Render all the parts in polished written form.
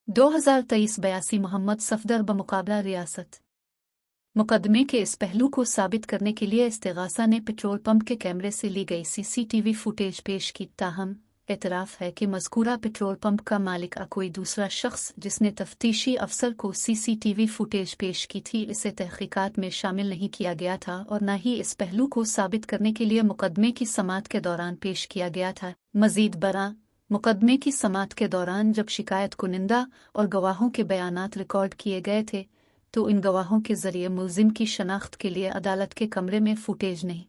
2023-82 मोहम्मद सफदर बमुकाबला रियासत। मुकदमे के इस पहलू को साबित करने के लिए इस्तिगासा ने पेट्रोल पंप के कैमरे से ली गई सीसीटीवी फुटेज पेश की। ताहम एतराफ़ है कि मज़कूरा पेट्रोल पंप का मालिक कोई दूसरा शख्स जिसने तफ्तीशी अफसर को सीसीटीवी फुटेज पेश की थी इसे तहकीकात में शामिल नहीं किया गया था और न ही इस पहलू को साबित करने के लिए मुकदमे की समाअत के दौरान पेश किया गया था। मज़ीद बरा मुकदमे की समाअत के दौरान जब शिकायत कुनिंदा और गवाहों के बयानात रिकॉर्ड किए गए थे तो इन गवाहों के जरिए मुल्जिम की शनाख्त के लिए अदालत के कमरे में फुटेज नहीं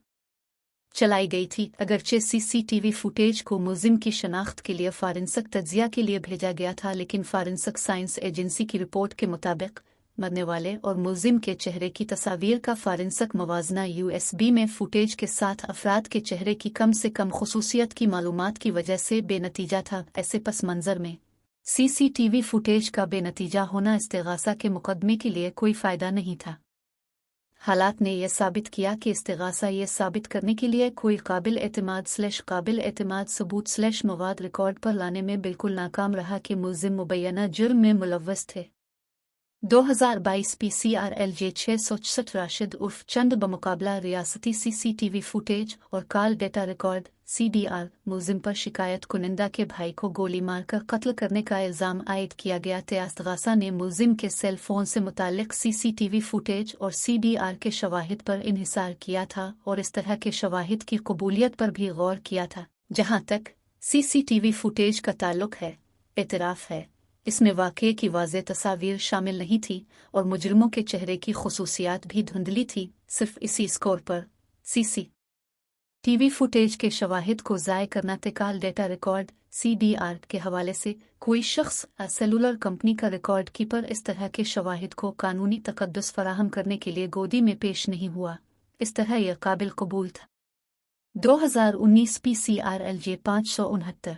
चलाई गई थी। अगरचे सीसीटीवी फुटेज को मुल्जिम की शनाख्त के लिए फारेंसिक तज्जिया के लिए भेजा गया था, लेकिन फारेंसिक साइंस एजेंसी की रिपोर्ट के मुताबिक मरने वाले और मुल्जिम के चेहरे की तस्वीर का फारेंसिक मवाजना यूएसबी में फुटेज के साथ अफराद के चेहरे की कम से कम खुसूसियत की मालूमात की वजह से बेनतीजा था। ऐसे पस मंजर में सीसीटीवी फुटेज का बेनतीजा होना इस्तिगासा के मुकदमे के लिए कोई फ़ायदा नहीं था। हालात ने यह साबित किया कि इस्तिगासा यह साबित करने के लिए कोई काबिल एतमाद सबूत मवाद रिकॉर्ड पर लाने में बिल्कुल नाकाम रहा कि मुल्जिम मुबैना जुर्म में मुलव्वस थे। 2022 PCRLJ 664 राशिद उर्फ चंद बमुकाबला रियासती सीसीटीवी फुटेज और कॉल डेटा रिकॉर्ड CDR मुल्जिम पर शिकायत कुनिंदा के भाई को गोली मारकर कत्ल करने का इल्ज़ाम आयद किया गया। इस्तिगासा ने मुल्जिम के सेल फोन से मुताल्लिक सीसीटीवी फुटेज और CDR के शवाहिद पर इन्हिसार किया था और इस तरह के शवाहिद की कबूलियत पर भी गौर किया था। जहाँ तक सीसीटीवी फुटेज का ताल्लुक है, एतराफ़ है इसमें वाक़ये की वाज़ेह तस्वीर शामिल नहीं थी और मुजरिमों के चेहरे की खुसूसियात भी धुंधली थी। सिर्फ इसी स्कोर पर CCTV फुटेज के शवाहिद को ज़ाय करना कॉल डेटा रिकॉर्ड CDR के हवाले से कोई शख्स सेलुलर कंपनी का रिकॉर्ड कीपर इस तरह के शवाहिद को कानूनी तकद्दुस फराहम करने के लिए गोदी में पेश नहीं हुआ। इस तरह यह काबिल कबूल था। 2019 PCRLJ 569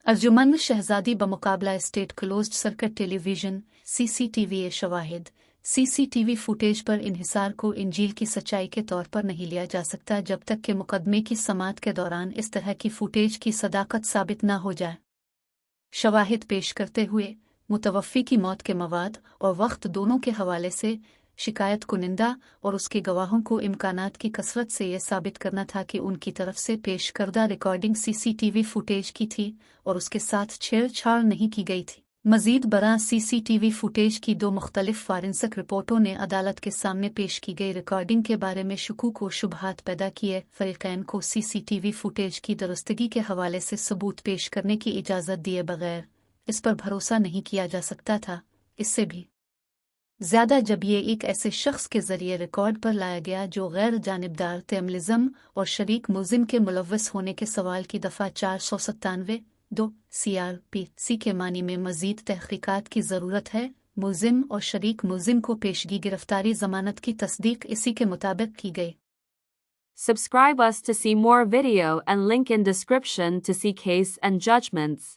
अर्जुमंद शहजादी बमुकाबला state closed circuit television CCTV शवाहिद CCTV फुटेज पर इन्हिसार को इंजील की सच्चाई के तौर पर नहीं लिया जा सकता जब तक कि मुकदमे की समाअत के दौरान इस तरह की फुटेज की सदाकत साबित न हो जाए। शवाहिद पेश करते हुए मुतवफ़्फ़ी की मौत के मवाद और वक्त दोनों के हवाले से शिकायत कुनिंदा और उसके गवाहों को इम्कानात की कसरत से यह साबित करना था कि उनकी तरफ से पेश करदा रिकॉर्डिंग CCTV फुटेज की थी और उसके साथ छेड़छाड़ नहीं की गई थी। मज़ीद बरां CCTV फुटेज की दो मुख्तलिफ फारेंसिक रिपोर्टों ने अदालत के सामने पेश की गई रिकॉर्डिंग के बारे में शुकूक व शुबहात पैदा किए। फ़रीक़ैन को CCTV फुटेज की दुरुस्तगी के हवाले से सबूत पेश करने की इजाज़त दिए बगैर इस पर भरोसा नहीं किया जा सकता था। इससे भी ज़्यादा जब ये एक ऐसे शख्स के ज़रिए रिकॉर्ड पर लाया गया जो गैर जानिबदार तेमलिज़म और शरीक मुल्जिम के मुलव्वस होने के सवाल की दफ़ा 497(2) CRPC के मानी में मज़ीद तहक़ीक़ात की ज़रूरत है। मुल्जिम और शरीक मुल्जिम को पेशगी गिरफ्तारी ज़मानत की तस्दीक इसी के मुताबिक की गई। Subscribe us to see more video and link in description to see case and judgments.